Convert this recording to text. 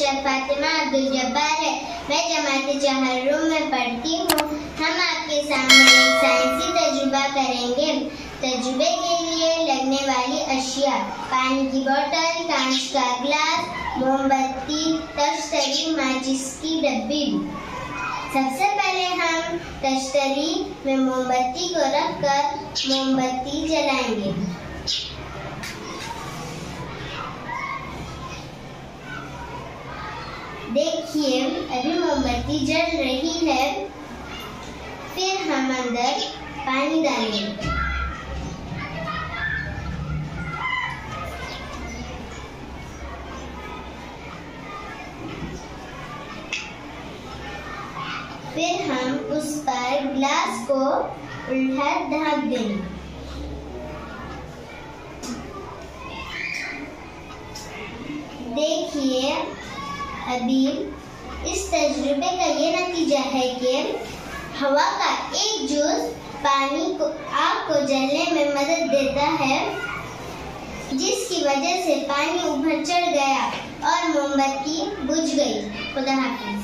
शेख फातिमा अब्दुल जब्बार है। मैं जमात चहर्रुम में पढ़ती हूँ। हम आपके सामने एक साइंसी तजुर्बा करेंगे। तजुर्बे के लिए लगने वाली अशिया: पानी की बोतल, कांच का ग्लास, मोमबत्ती, तश्तरी, माचिस की डब्बी। सबसे पहले हम तश्तरी में मोमबत्ती को रखकर मोमबत्ती जलाएंगे। देखिए, अभी मोमबत्ती जल रही है। फिर हम अंदर पानी डालेंगे। फिर हम उस पर ग्लास को उल्टा ढक देंगे। देखिए, अभी इस तजुर्बे का ये नतीजा है कि हवा का एक जूस आग को जलने में मदद देता है, जिसकी वजह से पानी ऊपर चढ़ गया और मोमबत्ती बुझ गई। खुदा हाफिज।